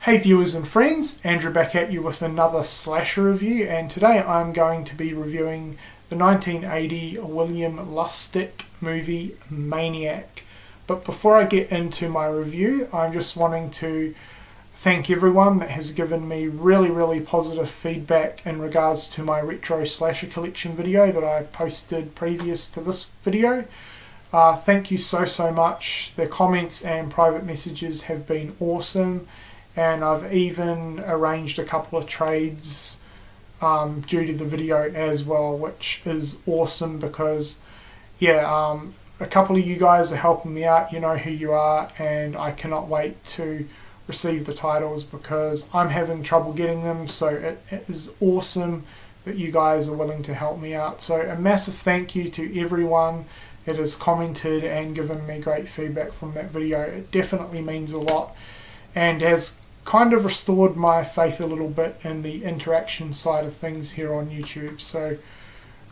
Hey viewers and friends, Andrew back at you with another slasher review, and today I'm going to be reviewing the 1980 William Lustig movie Maniac. But before I get into my review, I'm just wanting to thank everyone that has given me really positive feedback in regards to my retro slasher collection video that I posted previous to this video. Thank you so much. The comments and private messages have been awesome. And I've even arranged a couple of trades due to the video as well, which is awesome because, yeah, a couple of you guys are helping me out. You know who you are, and I cannot wait to receive the titles because I'm having trouble getting them. So it is awesome that you guys are willing to help me out. So a massive thank you to everyone that has commented and given me great feedback from that video. It definitely means a lot and has kind of restored my faith a little bit in the interaction side of things here on YouTube. So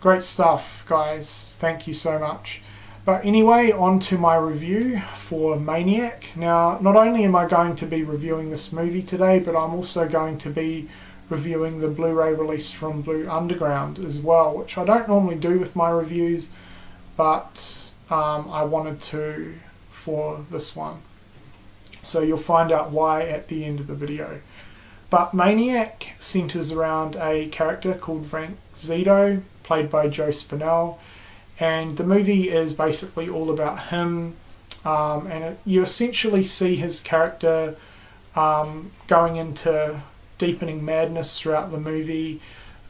great stuff, guys. Thank you so much. But anyway, on to my review for Maniac. Now, not only am I going to be reviewing this movie today, but I'm also going to be reviewing the Blu-ray release from Blue Underground as well, which I don't normally do with my reviews, but I wanted to for this one. So you'll find out why at the end of the video. But Maniac centers around a character called Frank Zito, played by Joe Spinell, and the movie is basically all about him, and you essentially see his character going into deepening madness throughout the movie.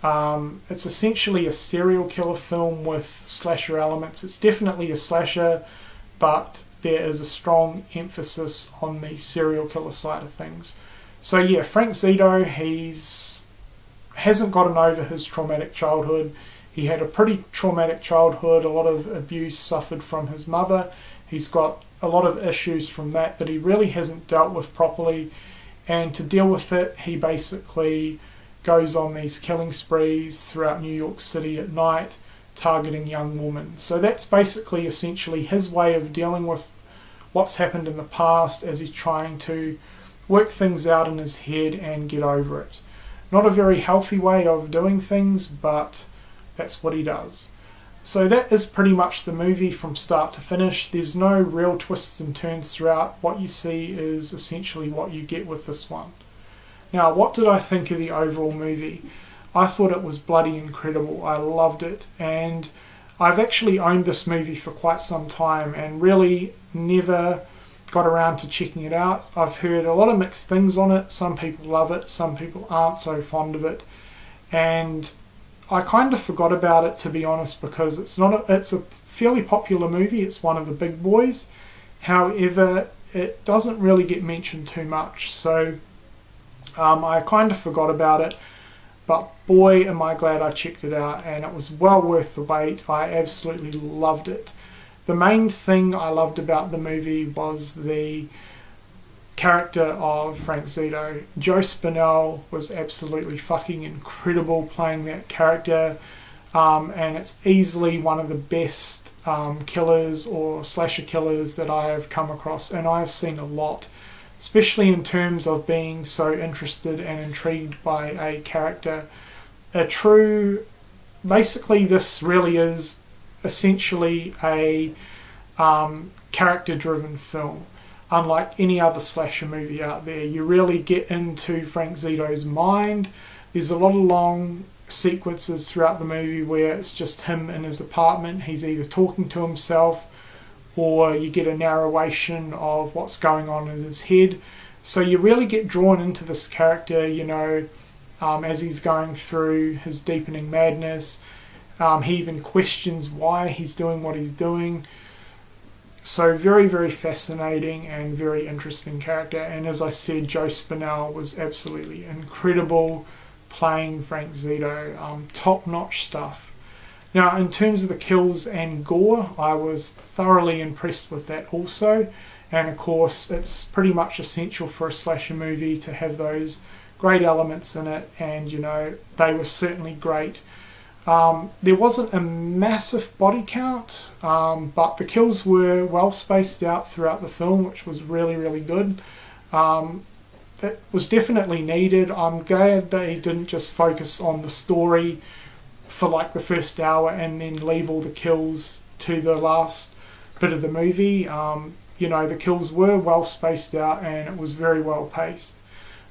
It's essentially a serial killer film with slasher elements. It's definitely a slasher, but there is a strong emphasis on the serial killer side of things. So yeah, Frank Zito, hasn't gotten over his traumatic childhood. He had a pretty traumatic childhood, a lot of abuse suffered from his mother. He's got a lot of issues from that he really hasn't dealt with properly. And to deal with it, he basically goes on these killing sprees throughout New York City at night, targeting young women. So that's basically essentially his way of dealing with what's happened in the past as he's trying to work things out in his head and get over it. Not a very healthy way of doing things, but that's what he does. So that is pretty much the movie from start to finish. There's no real twists and turns throughout. What you see is essentially what you get with this one. Now, what did I think of the overall movie? I thought it was bloody incredible. I loved it, and I've actually owned this movie for quite some time and really never got around to checking it out. I've heard a lot of mixed things on it. Some people love it, some people aren't so fond of it, and I kind of forgot about it, to be honest, because it's a fairly popular movie. It's one of the big boys. However, it doesn't really get mentioned too much, so I kind of forgot about it. But boy, am I glad I checked it out, and it was well worth the wait. I absolutely loved it. The main thing I loved about the movie was the character of Frank Zito. Joe Spinell was absolutely fucking incredible playing that character, and it's easily one of the best killers or slasher killers that I have come across, and I have seen a lot, especially in terms of being so interested and intrigued by a character. Basically this really is essentially a character-driven film. Unlike any other slasher movie out there, you really get into Frank Zito's mind. There's a lot of long sequences throughout the movie where it's just him in his apartment. He's either talking to himself or you get a narration of what's going on in his head. So you really get drawn into this character, you know, as he's going through his deepening madness. He even questions why he's doing what he's doing. So very fascinating and very interesting character. And as I said, Joe Spinell was absolutely incredible playing Frank Zito. Top-notch stuff. Now, in terms of the kills and gore, I was thoroughly impressed with that also. And of course, it's pretty much essential for a slasher movie to have those great elements in it, and you know, they were certainly great. There wasn't a massive body count, but the kills were well spaced out throughout the film, which was really good. it was definitely needed. I'm glad they didn't just focus on the story for like the first hour and then leave all the kills to the last bit of the movie. You know, the kills were well spaced out and it was very well paced.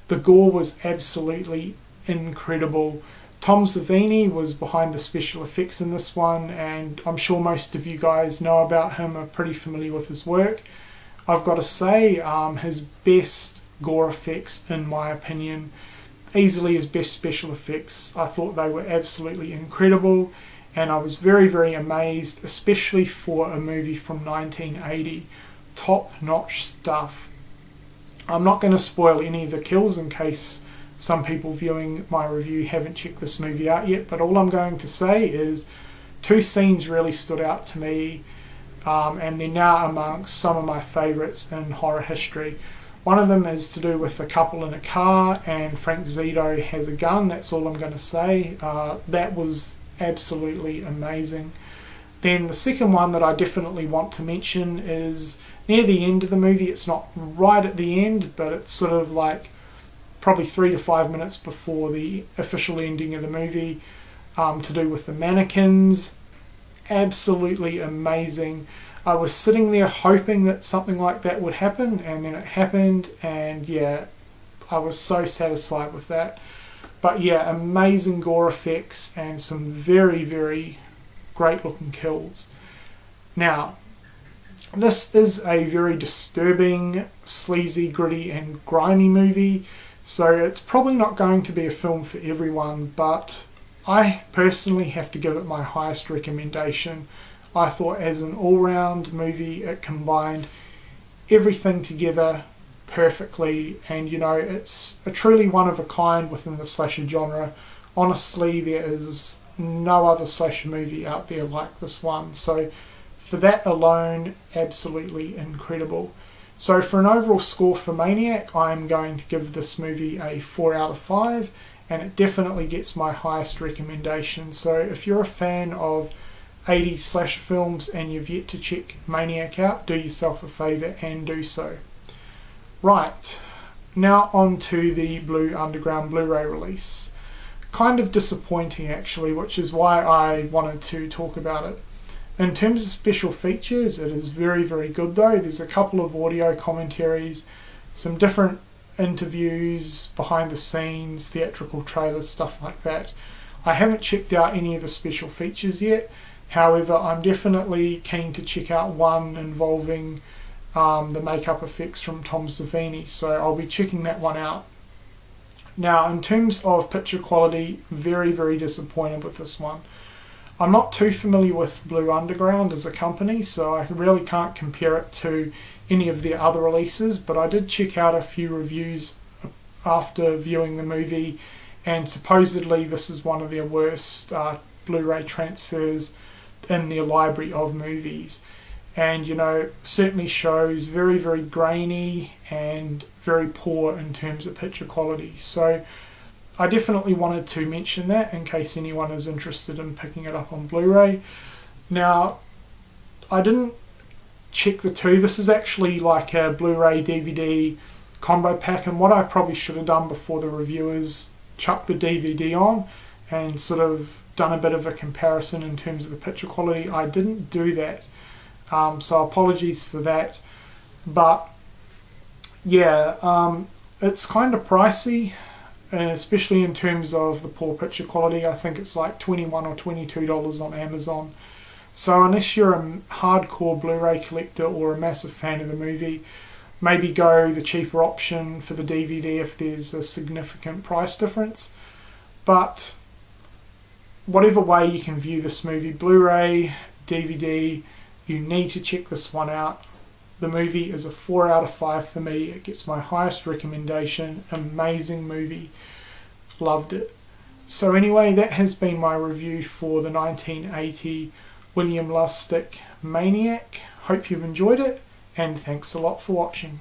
The gore was absolutely incredible. Tom Savini was behind the special effects in this one, and I'm sure most of you guys know about him, are pretty familiar with his work. I've got to say, his best gore effects, in my opinion, easily his best special effects. I thought they were absolutely incredible, and I was very, very amazed, especially for a movie from 1980. Top-notch stuff. I'm not going to spoil any of the kills in case some people viewing my review haven't checked this movie out yet, but all I'm going to say is two scenes really stood out to me, and they're now amongst some of my favourites in horror history. One of them is to do with a couple in a car and Frank Zito has a gun. That's all I'm going to say. That was absolutely amazing. Then the second one that I definitely want to mention is near the end of the movie. It's not right at the end, but it's sort of like probably 3 to 5 minutes before the official ending of the movie, to do with the mannequins. Absolutely amazing. I was sitting there hoping that something like that would happen, and then it happened, and yeah, I was so satisfied with that. But yeah, amazing gore effects and some very, very great looking kills. Now, this is a very disturbing, sleazy, gritty and grimy movie, so it's probably not going to be a film for everyone, but I personally have to give it my highest recommendation. I thought as an all-round movie it combined everything together perfectly, and you know, it's a truly one of a kind within the slasher genre. Honestly, there is no other slasher movie out there like this one, so for that alone, absolutely incredible. So for an overall score for Maniac, I'm going to give this movie a 4 out of 5, and it definitely gets my highest recommendation. So if you're a fan of 80s slasher films and you've yet to check Maniac out, do yourself a favour and do so. Right, now on to the Blue Underground Blu-ray release. Kind of disappointing actually, which is why I wanted to talk about it. In terms of special features, it is very, very good though. There's a couple of audio commentaries, some different interviews, behind the scenes, theatrical trailers, stuff like that. I haven't checked out any of the special features yet. However, I'm definitely keen to check out one involving the makeup effects from Tom Savini, so I'll be checking that one out. Now, in terms of picture quality, very, very disappointed with this one. I'm not too familiar with Blue Underground as a company, so I really can't compare it to any of their other releases, but I did check out a few reviews after viewing the movie, and supposedly this is one of their worst Blu-ray transfers in their library of movies. And you know, certainly shows very, very grainy and very poor in terms of picture quality. So I definitely wanted to mention that in case anyone is interested in picking it up on Blu-ray. Now, I didn't check the two. This is actually like a Blu-ray DVD combo pack, and what I probably should have done before the reviewers chucked the DVD on and sort of done a bit of a comparison in terms of the picture quality, I didn't do that. So apologies for that. But yeah, it's kind of pricey, especially in terms of the poor picture quality. I think it's like $21 or $22 on Amazon. So unless you're a hardcore Blu-ray collector or a massive fan of the movie, maybe go the cheaper option for the DVD if there's a significant price difference. But whatever way you can view this movie, Blu-ray, DVD, you need to check this one out. The movie is a 4 out of 5 for me. It gets my highest recommendation. Amazing movie. Loved it. So anyway, that has been my review for the 1980 William Lustig Maniac. Hope you've enjoyed it, and thanks a lot for watching.